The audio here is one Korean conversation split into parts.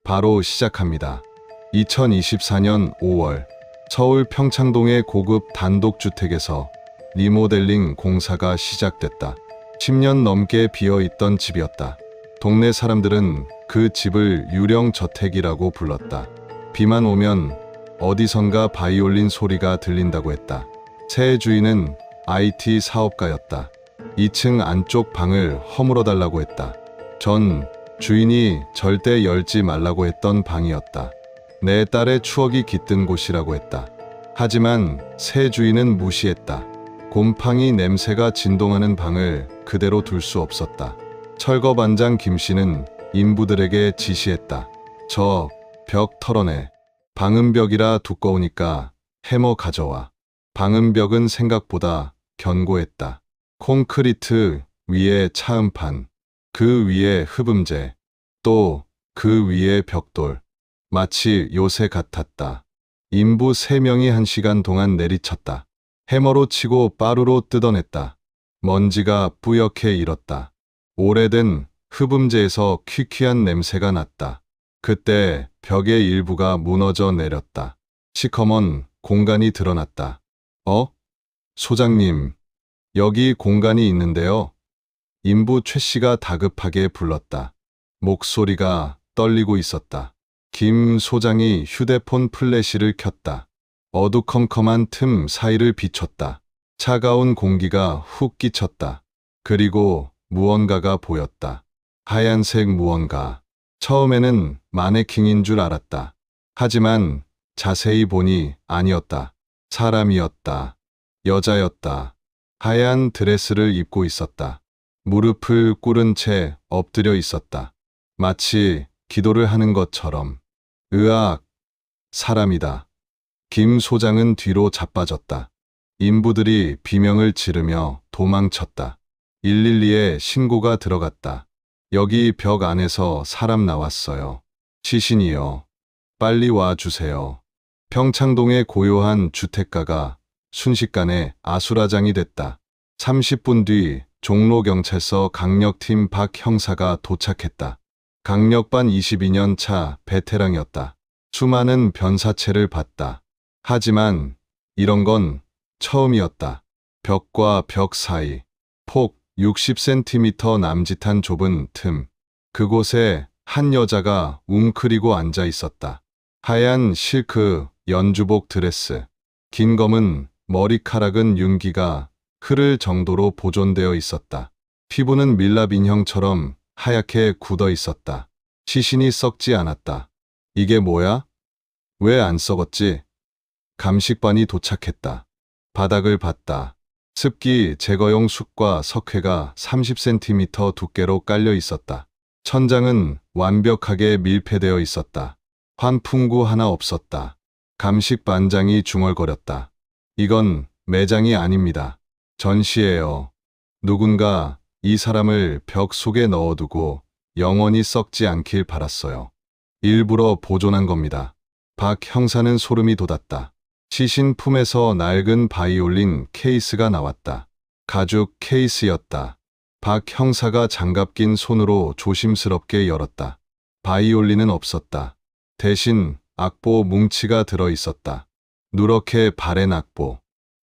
바로 시작합니다. 2024년 5월 서울 평창동의 고급 단독주택에서 리모델링 공사가 시작됐다. 10년 넘게 비어있던 집이었다. 동네 사람들은 그 집을 유령 저택이라고 불렀다. 비만 오면 어디선가 바이올린 소리가 들린다고 했다. 새 주인은 IT 사업가였다. 2층 안쪽 방을 허물어달라고 했다. 전 주인이 절대 열지 말라고 했던 방이었다. 내 딸의 추억이 깃든 곳이라고 했다. 하지만 새 주인은 무시했다. 곰팡이 냄새가 진동하는 방을 그대로 둘 수 없었다. 철거반장 김씨는 인부들에게 지시했다. 저 벽 털어내. 방음벽이라 두꺼우니까 해머 가져와. 방음벽은 생각보다 견고했다. 콘크리트 위에 차음판, 그 위에 흡음재, 또 그 위에 벽돌. 마치 요새 같았다. 인부 3명이 1시간 동안 내리쳤다. 해머로 치고 빠루로 뜯어냈다. 먼지가 뿌옇게 일었다. 오래된 흡음재에서 퀴퀴한 냄새가 났다. 그때 벽의 일부가 무너져 내렸다. 시커먼 공간이 드러났다. 소장님, 여기 공간이 있는데요. 인부 최 씨가 다급하게 불렀다. 목소리가 떨리고 있었다. 김 소장이 휴대폰 플래시를 켰다. 어두컴컴한 틈 사이를 비췄다. 차가운 공기가 훅 끼쳤다. 그리고 무언가가 보였다. 하얀색 무언가. 처음에는 마네킹인 줄 알았다. 하지만 자세히 보니 아니었다. 사람이었다. 여자였다. 하얀 드레스를 입고 있었다. 무릎을 꿇은 채 엎드려 있었다. 마치 기도를 하는 것처럼. 으악, 사람이다. 김 소장은 뒤로 자빠졌다. 인부들이 비명을 지르며 도망쳤다. 112에 신고가 들어갔다. 여기 벽 안에서 사람 나왔어요. 시신이요. 빨리 와주세요. 평창동의 고요한 주택가가 순식간에 아수라장이 됐다. 30분 뒤 종로경찰서 강력팀 박 형사가 도착했다. 강력반 22년 차 베테랑이었다. 수많은 변사체를 봤다. 하지만 이런 건 처음이었다. 벽과 벽 사이, 폭 60cm 남짓한 좁은 틈. 그곳에 한 여자가 웅크리고 앉아 있었다. 하얀 실크 연주복 드레스. 긴 검은 머리카락은 윤기가 흐를 정도로 보존되어 있었다. 피부는 밀랍 인형처럼 하얗게 굳어 있었다. 시신이 썩지 않았다. 이게 뭐야? 왜 안 썩었지? 감식반이 도착했다. 바닥을 봤다. 습기 제거용 숯과 석회가 30cm 두께로 깔려 있었다. 천장은 완벽하게 밀폐되어 있었다. 환풍구 하나 없었다. 감식반장이 중얼거렸다. 이건 매장이 아닙니다. 전시예요. 누군가 이 사람을 벽 속에 넣어두고 영원히 썩지 않길 바랐어요. 일부러 보존한 겁니다. 박 형사는 소름이 돋았다. 시신 품에서 낡은 바이올린 케이스가 나왔다. 가죽 케이스였다. 박 형사가 장갑 낀 손으로 조심스럽게 열었다. 바이올린은 없었다. 대신 악보 뭉치가 들어 있었다. 누렇게 바랜 악보.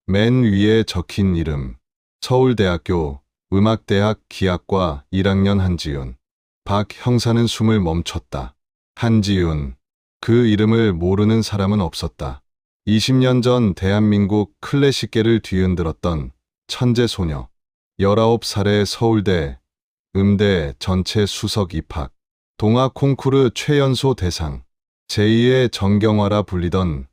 맨 위에 적힌 이름. 서울대학교 음악대학 기악과 1학년 한지윤. 박 형사는 숨을 멈췄다. 한지윤. 그 이름을 모르는 사람은 없었다. 20년 전 대한민국 클래식계를 뒤흔들었던 천재 소녀. 19살에 서울대 음대 전체 수석 입학. 동아 콩쿠르 최연소 대상. 제2의 정경화라 불리던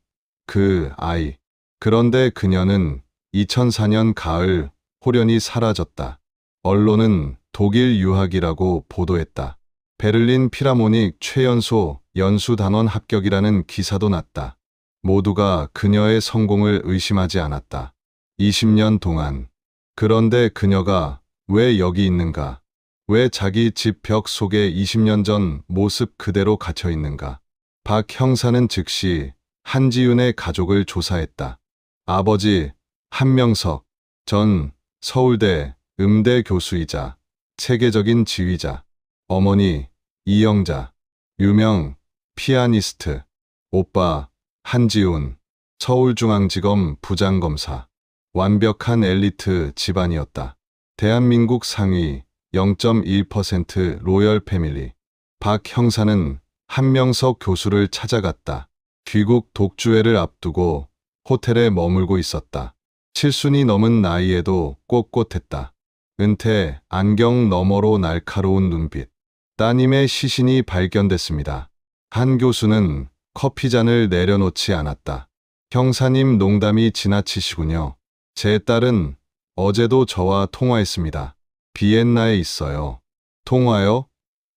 그 아이. 그런데 그녀는 2004년 가을 호련히 사라졌다. 언론은 독일 유학이라고 보도했다. 베를린 필하모닉 최연소 연수단원 합격이라는 기사도 났다. 모두가 그녀의 성공을 의심하지 않았다. 20년 동안. 그런데 그녀가 왜 여기 있는가? 왜 자기 집 벽 속에 20년 전 모습 그대로 갇혀 있는가? 박 형사는 즉시 한지윤의 가족을 조사했다. 아버지 한명석 전 서울대 음대 교수이자 세계적인 지휘자, 어머니 이영자 유명 피아니스트, 오빠, 한지훈, 서울중앙지검 부장검사. 완벽한 엘리트 집안이었다. 대한민국 상위 0.1% 로열 패밀리. 박 형사는 한명석 교수를 찾아갔다. 귀국 독주회를 앞두고 호텔에 머물고 있었다. 칠순이 넘은 나이에도 꼿꼿했다. 은퇴, 안경 너머로 날카로운 눈빛. 따님의 시신이 발견됐습니다. 한 교수는 커피잔을 내려놓지 않았다. 형사님 농담이 지나치시군요. 제 딸은 어제도 저와 통화했습니다. 비엔나에 있어요. 통화요?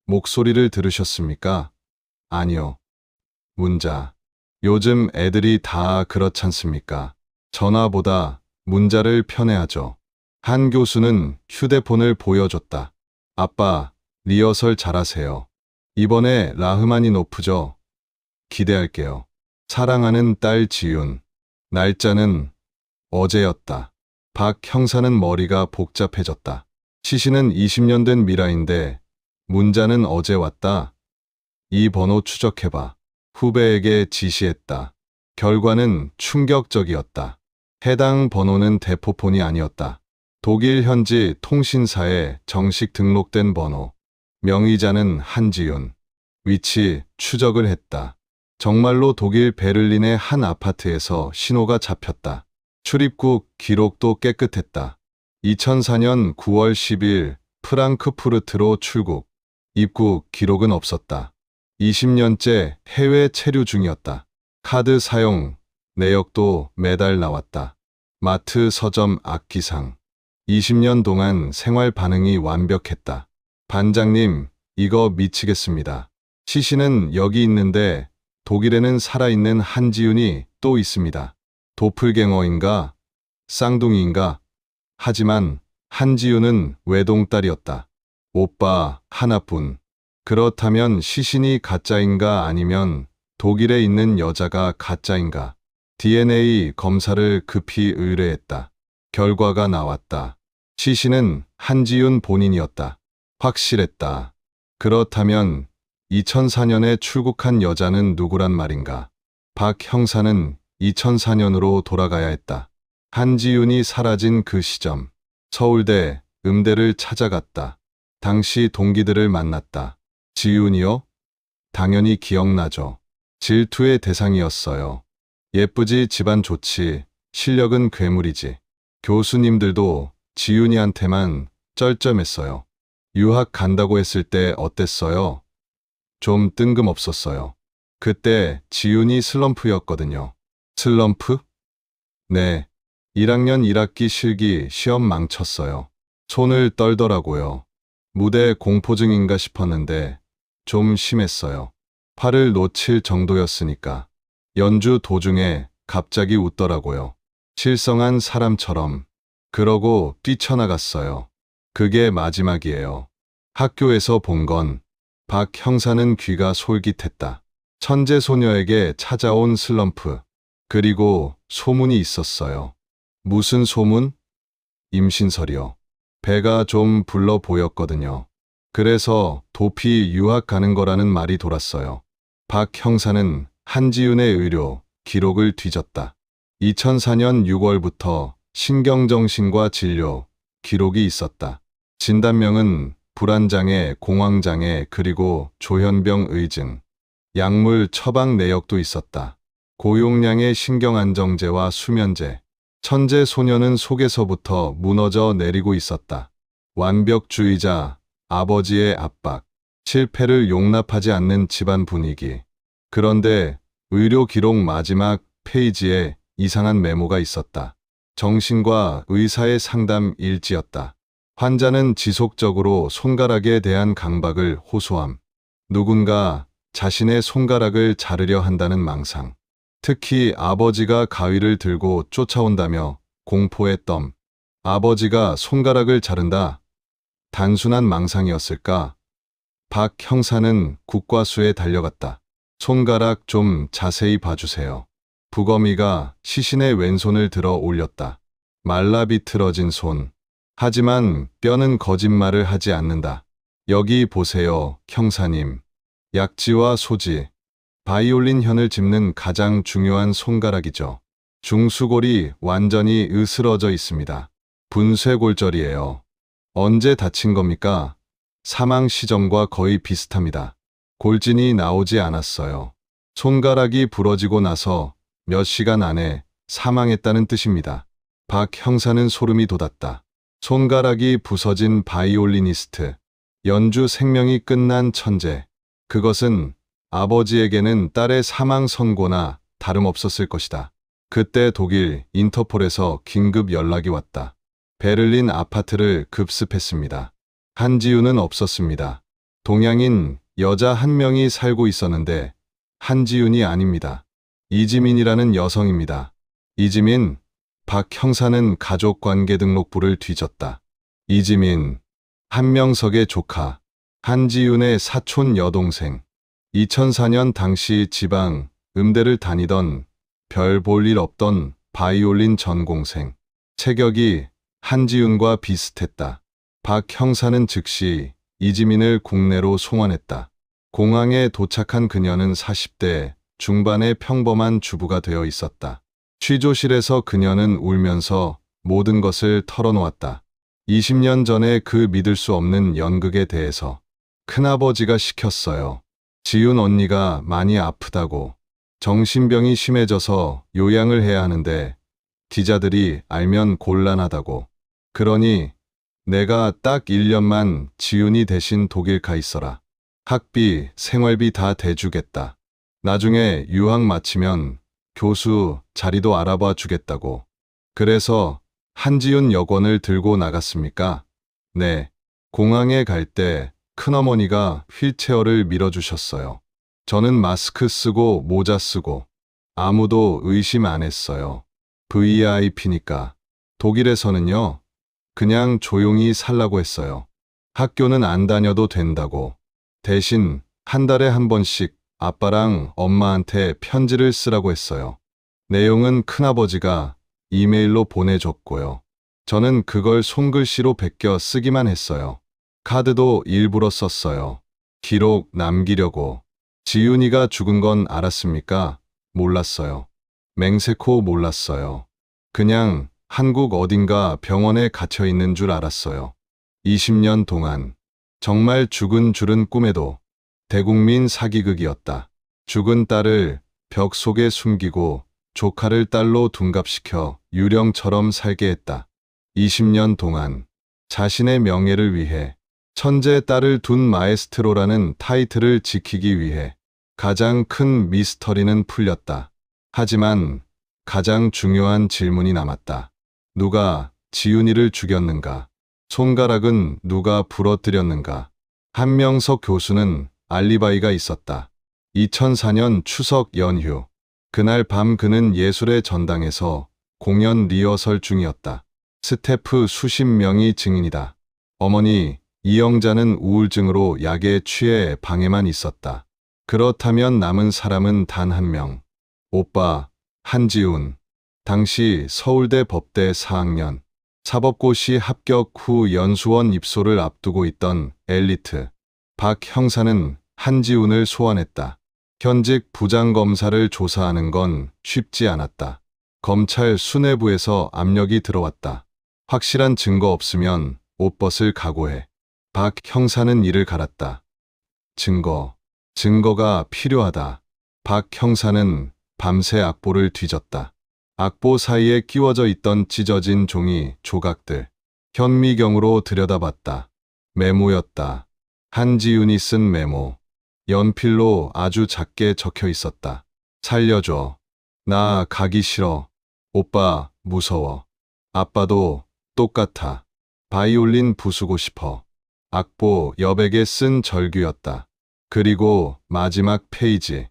목소리를 들으셨습니까? 아니요. 문자. 요즘 애들이 다 그렇잖습니까? 전화보다 문자를 편애하죠. 한 교수는 휴대폰을 보여줬다. 아빠, 리허설 잘하세요. 이번에 라흐마니노프죠? 기대할게요. 사랑하는 딸 지윤. 날짜는 어제였다. 박 형사는 머리가 복잡해졌다. 시신은 20년 된 미라인데 문자는 어제 왔다. 이 번호 추적해봐. 후배에게 지시했다. 결과는 충격적이었다. 해당 번호는 대포폰이 아니었다. 독일 현지 통신사에 정식 등록된 번호. 명의자는 한지윤. 위치 추적을 했다. 정말로 독일 베를린의 한 아파트에서 신호가 잡혔다. 출입국 기록도 깨끗했다. 2004년 9월 10일 프랑크푸르트로 출국. 입국 기록은 없었다. 20년째 해외 체류 중이었다. 카드 사용 내역도 매달 나왔다. 마트 서점 악기상. 20년 동안 생활 반응이 완벽했다. 반장님, 이거 미치겠습니다. 시신은 여기 있는데 독일에는 살아있는 한지윤이 또 있습니다. 도플갱어인가? 쌍둥이인가? 하지만 한지윤은 외동딸이었다. 오빠 하나뿐. 그렇다면 시신이 가짜인가 아니면 독일에 있는 여자가 가짜인가? DNA 검사를 급히 의뢰했다. 결과가 나왔다. 시신은 한지윤 본인이었다. 확실했다. 그렇다면 2004년에 출국한 여자는 누구란 말인가? 박 형사는 2004년으로 돌아가야 했다. 한지윤이 사라진 그 시점. 서울대, 음대를 찾아갔다. 당시 동기들을 만났다. 지윤이요? 당연히 기억나죠. 질투의 대상이었어요. 예쁘지, 집안 좋지, 실력은 괴물이지. 교수님들도 지윤이한테만 쩔쩔맸어요. 유학 간다고 했을 때 어땠어요? 좀 뜬금없었어요. 그때 지윤이 슬럼프였거든요. 슬럼프? 네. 1학년 1학기 실기 시험 망쳤어요. 손을 떨더라고요. 무대 공포증인가 싶었는데 좀 심했어요. 팔을 놓칠 정도였으니까. 연주 도중에 갑자기 웃더라고요. 실성한 사람처럼. 그러고 뛰쳐나갔어요. 그게 마지막이에요. 학교에서 본 건 박 형사는 귀가 솔깃했다. 천재 소녀에게 찾아온 슬럼프. 그리고 소문이 있었어요. 무슨 소문? 임신설이요. 배가 좀 불러 보였거든요. 그래서 도피 유학 가는 거라는 말이 돌았어요. 박 형사는 한지윤의 의료 기록을 뒤졌다. 2004년 6월부터 신경정신과 진료 기록이 있었다. 진단명은 불안장애, 공황장애, 그리고 조현병 의증. 약물 처방 내역도 있었다. 고용량의 신경안정제와 수면제. 천재 소녀는 속에서부터 무너져 내리고 있었다. 완벽주의자, 아버지의 압박, 실패를 용납하지 않는 집안 분위기. 그런데 의료 기록 마지막 페이지에 이상한 메모가 있었다. 정신과 의사의 상담 일지였다. 환자는 지속적으로 손가락에 대한 강박을 호소함. 누군가 자신의 손가락을 자르려 한다는 망상. 특히 아버지가 가위를 들고 쫓아온다며 공포의 덤. 아버지가 손가락을 자른다. 단순한 망상이었을까? 박 형사는 국과수에 달려갔다. 손가락 좀 자세히 봐주세요. 부검이가 시신의 왼손을 들어 올렸다. 말라 비틀어진 손. 하지만 뼈는 거짓말을 하지 않는다. 여기 보세요, 형사님. 약지와 소지. 바이올린 현을 짚는 가장 중요한 손가락이죠. 중수골이 완전히 으스러져 있습니다. 분쇄골절이에요. 언제 다친 겁니까? 사망 시점과 거의 비슷합니다. 골진이 나오지 않았어요. 손가락이 부러지고 나서 몇 시간 안에 사망했다는 뜻입니다. 박 형사는 소름이 돋았다. 손가락이 부서진 바이올리니스트. 연주 생명이 끝난 천재. 그것은 아버지에게는 딸의 사망 선고나 다름없었을 것이다. 그때 독일 인터폴에서 긴급 연락이 왔다. 베를린 아파트를 급습했습니다. 한지윤은 없었습니다. 동양인 여자 한 명이 살고 있었는데 한지윤이 아닙니다. 이지민이라는 여성입니다. 이지민, 박 형사는 가족관계 등록부를 뒤졌다. 이지민, 한명석의 조카, 한지윤의 사촌 여동생. 2004년 당시 지방 음대를 다니던 별 볼 일 없던 바이올린 전공생. 체격이 한지윤과 비슷했다. 박 형사는 즉시 이지민을 국내로 송환했다. 공항에 도착한 그녀는 40대 중반의 평범한 주부가 되어 있었다. 취조실에서 그녀는 울면서 모든 것을 털어놓았다. 20년 전에 그 믿을 수 없는 연극에 대해서. 큰아버지가 시켰어요. 지윤 언니가 많이 아프다고. 정신병이 심해져서 요양을 해야 하는데 기자들이 알면 곤란하다고. 그러니 내가 딱 1년만 지윤이 대신 독일 가 있어라. 학비, 생활비 다 대주겠다. 나중에 유학 마치면 교수 자리도 알아봐 주겠다고. 그래서 한지윤 여권을 들고 나갔습니까? 네. 공항에 갈 때 큰어머니가 휠체어를 밀어주셨어요. 저는 마스크 쓰고 모자 쓰고 아무도 의심 안 했어요. VIP니까. 독일에서는요, 그냥 조용히 살라고 했어요. 학교는 안 다녀도 된다고. 대신 한 달에 한 번씩 아빠랑 엄마한테 편지를 쓰라고 했어요. 내용은 큰아버지가 이메일로 보내줬고요. 저는 그걸 손글씨로 베껴 쓰기만 했어요. 카드도 일부러 썼어요. 기록 남기려고. 지윤이가 죽은 건 알았습니까? 몰랐어요. 맹세코 몰랐어요. 그냥 한국 어딘가 병원에 갇혀 있는 줄 알았어요. 20년 동안. 정말 죽은 줄은 꿈에도. 대국민 사기극이었다. 죽은 딸을 벽 속에 숨기고 조카를 딸로 둔갑시켜 유령처럼 살게 했다. 20년 동안 자신의 명예를 위해 천재 딸을 둔 마에스트로라는 타이틀을 지키기 위해 가장 큰 미스터리는 풀렸다. 하지만 가장 중요한 질문이 남았다. 누가 지윤이를 죽였는가? 손가락은 누가 부러뜨렸는가? 한명석 교수는 알리바이가 있었다. 2004년 추석 연휴. 그날 밤 그는 예술의 전당에서 공연 리허설 중이었다. 스태프 수십 명이 증인이다. 어머니, 이영자는 우울증으로 약에 취해 방에만 있었다. 그렇다면 남은 사람은 단 한 명. 오빠, 한지훈. 당시 서울대 법대 4학년. 사법고시 합격 후 연수원 입소를 앞두고 있던 엘리트. 박 형사는 한지훈을 소환했다. 현직 부장검사를 조사하는 건 쉽지 않았다. 검찰 수뇌부에서 압력이 들어왔다. 확실한 증거 없으면 옷 벗을 각오해. 박 형사는 이를 갈았다. 증거가 필요하다. 박 형사는 밤새 악보를 뒤졌다. 악보 사이에 끼워져 있던 찢어진 종이 조각들. 현미경으로 들여다봤다. 메모였다. 한지윤이 쓴 메모. 연필로 아주 작게 적혀 있었다. 살려줘. 나 가기 싫어. 오빠 무서워. 아빠도 똑같아. 바이올린 부수고 싶어. 악보 여백에 쓴 절규였다. 그리고 마지막 페이지.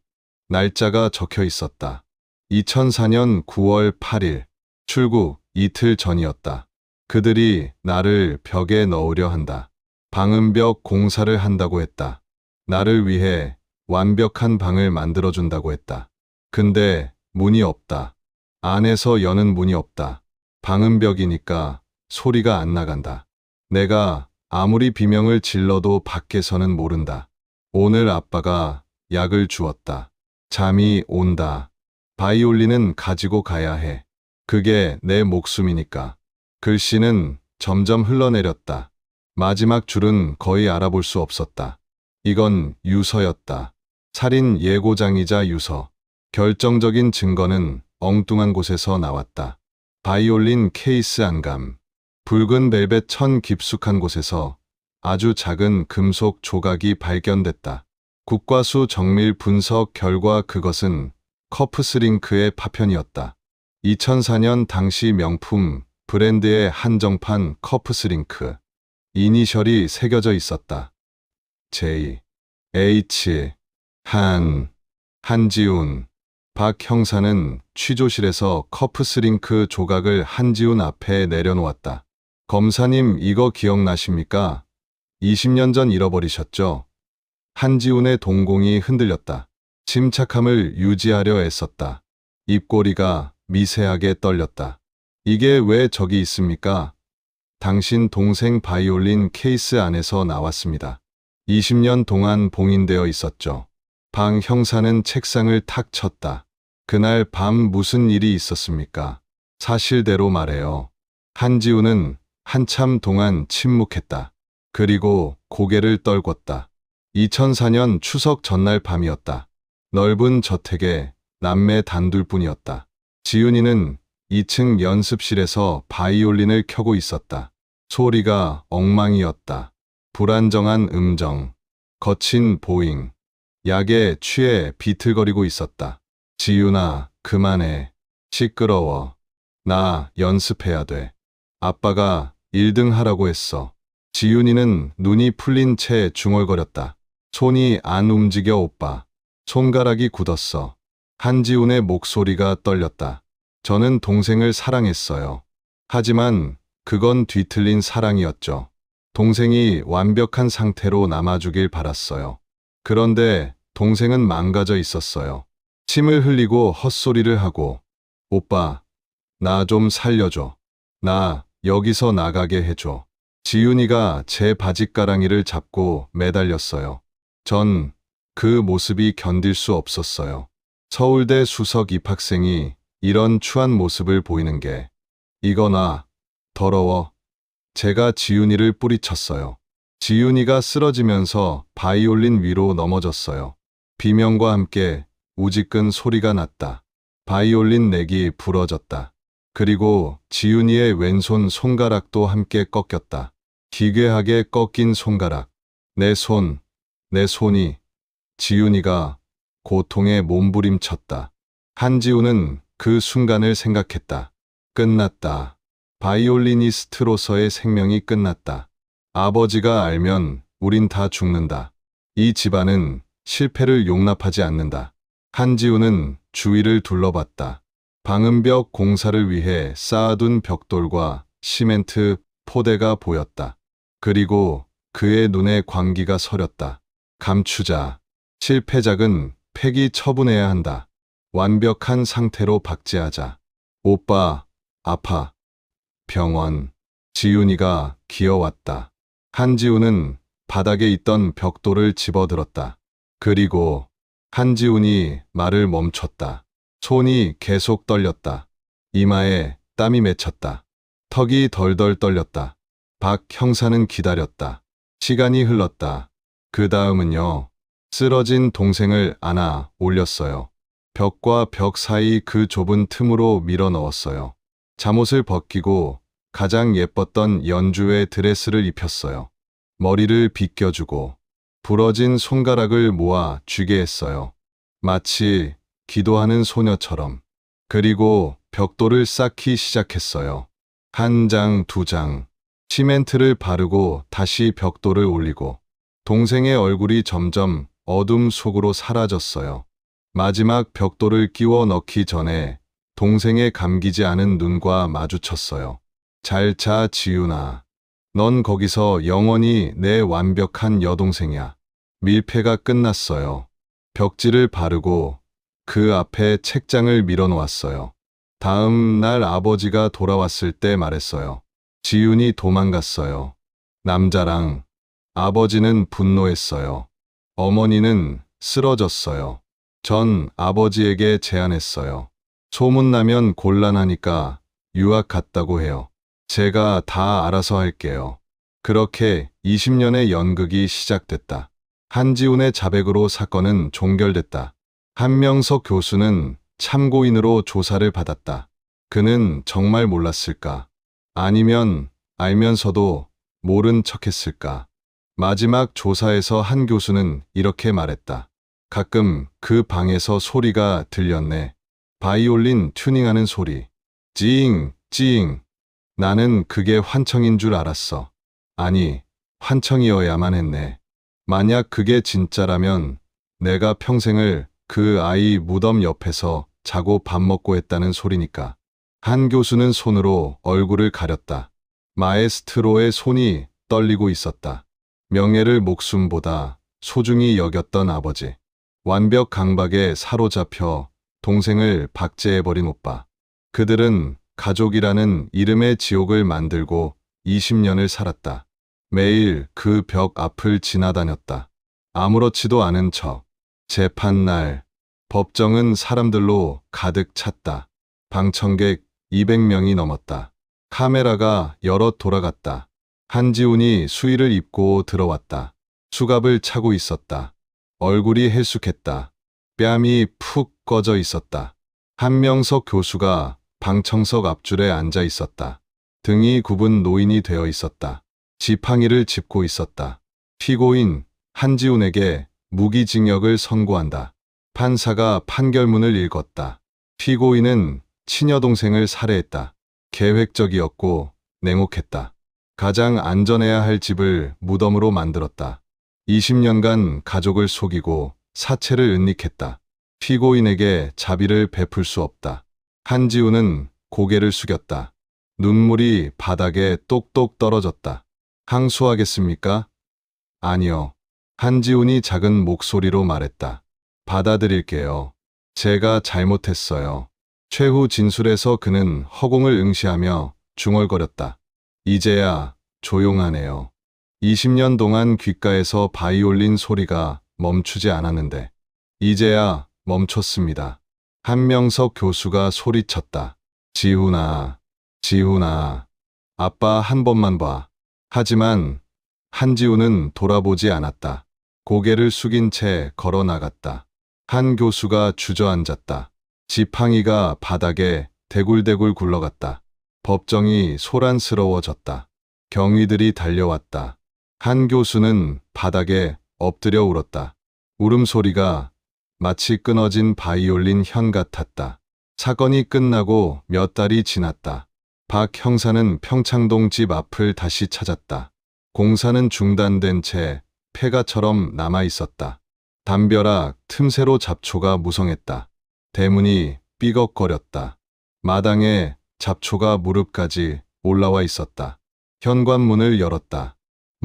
날짜가 적혀 있었다. 2004년 9월 8일. 출국 이틀 전이었다. 그들이 나를 벽에 넣으려 한다. 방음벽 공사를 한다고 했다. 나를 위해 완벽한 방을 만들어준다고 했다. 근데 문이 없다. 안에서 여는 문이 없다. 방음벽이니까 소리가 안 나간다. 내가 아무리 비명을 질러도 밖에서는 모른다. 오늘 아빠가 약을 주었다. 잠이 온다. 바이올린은 가지고 가야 해. 그게 내 목숨이니까. 글씨는 점점 흘러내렸다. 마지막 줄은 거의 알아볼 수 없었다. 이건 유서였다. 살인 예고장이자 유서. 결정적인 증거는 엉뚱한 곳에서 나왔다. 바이올린 케이스 안감. 붉은 벨벳 천 깊숙한 곳에서 아주 작은 금속 조각이 발견됐다. 국과수 정밀 분석 결과 그것은 커프스링크의 파편이었다. 2004년 당시 명품 브랜드의 한정판 커프스링크. 이니셜이 새겨져 있었다. J, H, 한지훈. 박 형사는 취조실에서 커프스링크 조각을 한지훈 앞에 내려놓았다. 검사님, 이거 기억나십니까? 20년 전 잃어버리셨죠? 한지훈의 동공이 흔들렸다. 침착함을 유지하려 애썼다. 입꼬리가 미세하게 떨렸다. 이게 왜 저기 있습니까? 당신 동생 바이올린 케이스 안에서 나왔습니다. 20년 동안 봉인되어 있었죠. 방 형사는 책상을 탁 쳤다. 그날 밤 무슨 일이 있었습니까? 사실대로 말해요. 한지훈은 한참 동안 침묵했다. 그리고 고개를 떨궜다. 2004년 추석 전날 밤이었다. 넓은 저택에 남매 단둘뿐이었다. 지훈이는 2층 연습실에서 바이올린을 켜고 있었다. 소리가 엉망이었다. 불안정한 음정, 거친 보잉, 약에 취해 비틀거리고 있었다. 지훈아, 그만해. 시끄러워. 나 연습해야 돼. 아빠가 1등 하라고 했어. 지훈이는 눈이 풀린 채 중얼거렸다. 손이 안 움직여 오빠. 손가락이 굳었어. 한지훈의 목소리가 떨렸다. 저는 동생을 사랑했어요. 하지만 그건 뒤틀린 사랑이었죠. 동생이 완벽한 상태로 남아주길 바랐어요. 그런데 동생은 망가져 있었어요. 침을 흘리고 헛소리를 하고, 오빠, 나 좀 살려줘. 나 여기서 나가게 해줘. 지훈이가 제 바짓가랑이를 잡고 매달렸어요. 전 그 모습이 견딜 수 없었어요. 서울대 수석 입학생이 이런 추한 모습을 보이는 게, 이거나 더러워. 제가 지훈이를 뿌리쳤어요. 지훈이가 쓰러지면서 바이올린 위로 넘어졌어요. 비명과 함께 우지끈 소리가 났다. 바이올린 넥이 부러졌다. 그리고 지훈이의 왼손 손가락도 함께 꺾였다. 기괴하게 꺾인 손가락. 내 손이. 지훈이가 고통에 몸부림쳤다. 한지훈은 그 순간을 생각했다. 끝났다. 바이올리니스트로서의 생명이 끝났다. 아버지가 알면 우린 다 죽는다. 이 집안은 실패를 용납하지 않는다. 한지훈은 주위를 둘러봤다. 방음벽 공사를 위해 쌓아둔 벽돌과 시멘트 포대가 보였다. 그리고 그의 눈에 광기가 서렸다. 감추자. 실패작은 폐기 처분해야 한다. 완벽한 상태로 박제하자. 오빠, 아파. 병원. 지훈이가 기어왔다. 한지훈은 바닥에 있던 벽돌을 집어들었다. 그리고 한지훈이 말을 멈췄다. 손이 계속 떨렸다. 이마에 땀이 맺혔다. 턱이 덜덜 떨렸다. 박 형사는 기다렸다. 시간이 흘렀다. 그 다음은요. 쓰러진 동생을 안아 올렸어요. 벽과 벽 사이 그 좁은 틈으로 밀어 넣었어요. 잠옷을 벗기고 가장 예뻤던 연주의 드레스를 입혔어요. 머리를 빗겨주고 부러진 손가락을 모아 쥐게 했어요. 마치 기도하는 소녀처럼. 그리고 벽돌을 쌓기 시작했어요. 한 장, 두 장. 시멘트를 바르고 다시 벽돌을 올리고 동생의 얼굴이 점점 어둠 속으로 사라졌어요. 마지막 벽돌을 끼워 넣기 전에 동생의 감기지 않은 눈과 마주쳤어요. 잘 자, 지훈아. 넌 거기서 영원히 내 완벽한 여동생이야. 밀폐가 끝났어요. 벽지를 바르고 그 앞에 책장을 밀어놓았어요. 다음 날 아버지가 돌아왔을 때 말했어요. 지훈이 도망갔어요. 남자랑. 아버지는 분노했어요. 어머니는 쓰러졌어요. 전 아버지에게 제안했어요. 소문나면 곤란하니까 유학 갔다고 해요. 제가 다 알아서 할게요. 그렇게 20년의 연극이 시작됐다. 한지훈의 자백으로 사건은 종결됐다. 한명석 교수는 참고인으로 조사를 받았다. 그는 정말 몰랐을까? 아니면 알면서도 모른 척했을까? 마지막 조사에서 한 교수는 이렇게 말했다. 가끔 그 방에서 소리가 들렸네. 바이올린 튜닝하는 소리. 찡, 찡. 나는 그게 환청인 줄 알았어. 아니, 환청이어야만 했네. 만약 그게 진짜라면 내가 평생을 그 아이 무덤 옆에서 자고 밥 먹고 했다는 소리니까. 한 교수는 손으로 얼굴을 가렸다. 마에스트로의 손이 떨리고 있었다. 명예를 목숨보다 소중히 여겼던 아버지. 완벽 강박에 사로잡혀 동생을 박제해버린 오빠. 그들은 가족이라는 이름의 지옥을 만들고 20년을 살았다. 매일 그 벽 앞을 지나다녔다. 아무렇지도 않은 척. 재판날. 법정은 사람들로 가득 찼다. 방청객 200명이 넘었다. 카메라가 여러 돌아갔다. 한지훈이 수의를 입고 들어왔다. 수갑을 차고 있었다. 얼굴이 해숙했다. 뺨이 푹 꺼져 있었다. 한명석 교수가 방청석 앞줄에 앉아 있었다. 등이 굽은 노인이 되어 있었다. 지팡이를 짚고 있었다. 피고인 한지훈에게 무기징역을 선고한다. 판사가 판결문을 읽었다. 피고인은 친여동생을 살해했다. 계획적이었고 냉혹했다. 가장 안전해야 할 집을 무덤으로 만들었다. 20년간 가족을 속이고 사체를 은닉했다. 피고인에게 자비를 베풀 수 없다. 한지훈은 고개를 숙였다. 눈물이 바닥에 똑똑 떨어졌다. 항소하겠습니까? 아니요. 한지훈이 작은 목소리로 말했다. 받아들일게요. 제가 잘못했어요. 최후 진술에서 그는 허공을 응시하며 중얼거렸다. 이제야 조용하네요. 20년 동안 귓가에서 바이올린 소리가 멈추지 않았는데 이제야 멈췄습니다. 한명석 교수가 소리쳤다. 지훈아, 지훈아, 아빠 한 번만 봐. 하지만 한지훈은 돌아보지 않았다. 고개를 숙인 채 걸어 나갔다. 한 교수가 주저앉았다. 지팡이가 바닥에 대굴대굴 굴러갔다. 법정이 소란스러워졌다. 경위들이 달려왔다. 한 교수는 바닥에 엎드려 울었다. 울음소리가 마치 끊어진 바이올린 현 같았다. 사건이 끝나고 몇 달이 지났다. 박 형사는 평창동 집 앞을 다시 찾았다. 공사는 중단된 채 폐가처럼 남아 있었다. 담벼락 틈새로 잡초가 무성했다. 대문이 삐걱거렸다. 마당에 잡초가 무릎까지 올라와 있었다. 현관문을 열었다.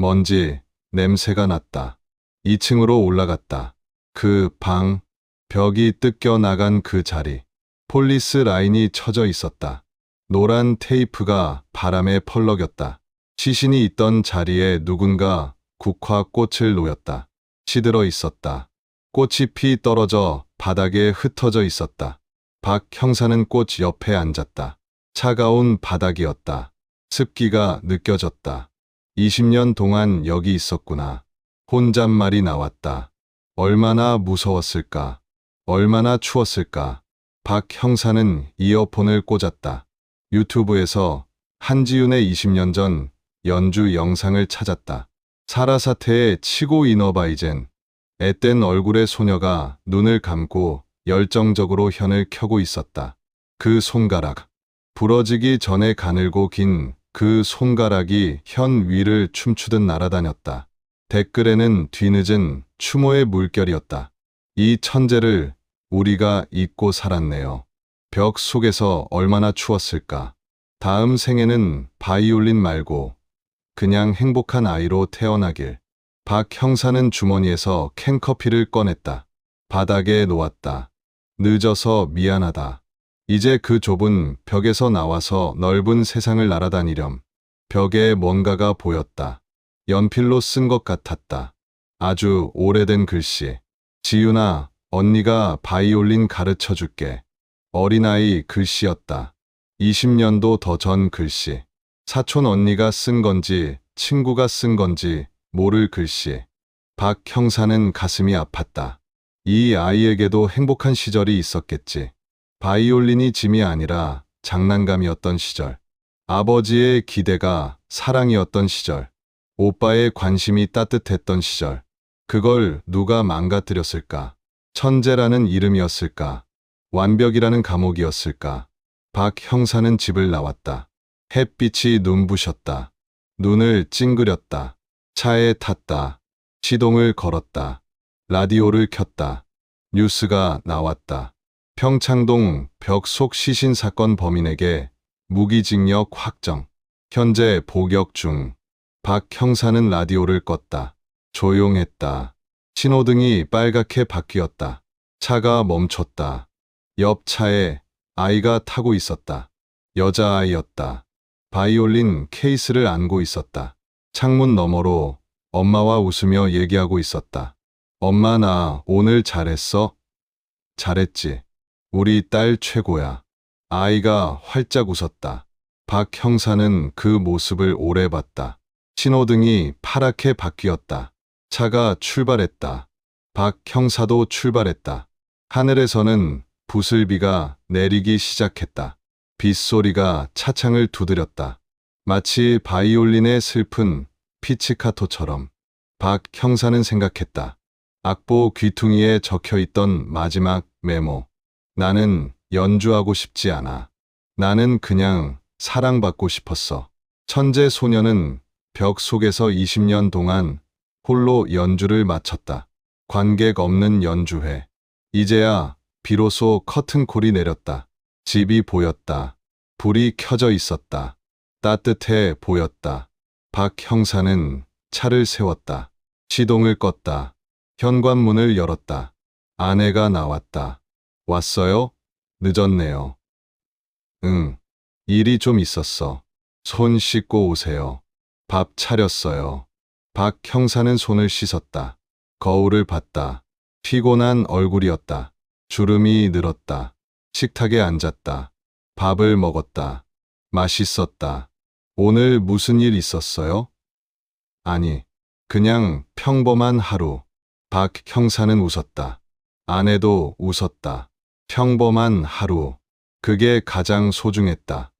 먼지, 냄새가 났다. 2층으로 올라갔다. 그 방, 벽이 뜯겨 나간 그 자리. 폴리스 라인이 쳐져 있었다. 노란 테이프가 바람에 펄럭였다. 시신이 있던 자리에 누군가 국화 꽃을 놓였다. 시들어 있었다. 꽃이 피 떨어져 바닥에 흩어져 있었다. 박 형사는 꽃 옆에 앉았다. 차가운 바닥이었다. 습기가 느껴졌다. 20년 동안 여기 있었구나. 혼잣말이 나왔다. 얼마나 무서웠을까? 얼마나 추웠을까? 박 형사는 이어폰을 꽂았다. 유튜브에서 한지훈의 20년 전 연주 영상을 찾았다. 사라사태의 치고 인어바 이젠. 앳된 얼굴의 소녀가 눈을 감고 열정적으로 현을 켜고 있었다. 그 손가락. 부러지기 전에 가늘고 긴 그 손가락이 현 위를 춤추듯 날아다녔다. 댓글에는 뒤늦은 추모의 물결이었다. 이 천재를 우리가 잊고 살았네요. 벽 속에서 얼마나 추웠을까. 다음 생에는 바이올린 말고 그냥 행복한 아이로 태어나길. 박 형사는 주머니에서 캔커피를 꺼냈다. 바닥에 놓았다. 늦어서 미안하다. 이제 그 좁은 벽에서 나와서 넓은 세상을 날아다니렴. 벽에 뭔가가 보였다. 연필로 쓴 것 같았다. 아주 오래된 글씨. 지윤아, 언니가 바이올린 가르쳐 줄게. 어린아이 글씨였다. 20년도 더 전 글씨. 사촌 언니가 쓴 건지 친구가 쓴 건지 모를 글씨. 박 형사는 가슴이 아팠다. 이 아이에게도 행복한 시절이 있었겠지. 바이올린이 짐이 아니라 장난감이었던 시절. 아버지의 기대가 사랑이었던 시절. 오빠의 관심이 따뜻했던 시절. 그걸 누가 망가뜨렸을까? 천재라는 이름이었을까? 완벽이라는 감옥이었을까? 박 형사는 집을 나왔다. 햇빛이 눈부셨다. 눈을 찡그렸다. 차에 탔다. 시동을 걸었다. 라디오를 켰다. 뉴스가 나왔다. 평창동 벽속 시신 사건 범인에게 무기징역 확정. 현재 복역 중. 박 형사는 라디오를 껐다. 조용했다. 신호등이 빨갛게 바뀌었다. 차가 멈췄다. 옆 차에 아이가 타고 있었다. 여자아이였다. 바이올린 케이스를 안고 있었다. 창문 너머로 엄마와 웃으며 얘기하고 있었다. 엄마, 나 오늘 잘했어? 잘했지. 우리 딸 최고야. 아이가 활짝 웃었다. 박 형사는 그 모습을 오래 봤다. 신호등이 파랗게 바뀌었다. 차가 출발했다. 박 형사도 출발했다. 하늘에서는 부슬비가 내리기 시작했다. 빗소리가 차창을 두드렸다. 마치 바이올린의 슬픈 피치카토처럼. 박 형사는 생각했다. 악보 귀퉁이에 적혀있던 마지막 메모. 나는 연주하고 싶지 않아. 나는 그냥 사랑받고 싶었어. 천재 소녀는 벽 속에서 20년 동안 홀로 연주를 마쳤다. 관객 없는 연주회. 이제야 비로소 커튼콜이 내렸다. 집이 보였다. 불이 켜져 있었다. 따뜻해 보였다. 박 형사는 차를 세웠다. 시동을 껐다. 현관문을 열었다. 아내가 나왔다. 왔어요? 늦었네요. 응. 일이 좀 있었어. 손 씻고 오세요. 밥 차렸어요. 박 형사는 손을 씻었다. 거울을 봤다. 피곤한 얼굴이었다. 주름이 늘었다. 식탁에 앉았다. 밥을 먹었다. 맛있었다. 오늘 무슨 일 있었어요? 아니, 그냥 평범한 하루. 박 형사는 웃었다. 아내도 웃었다. 평범한 하루. 그게 가장 소중했다.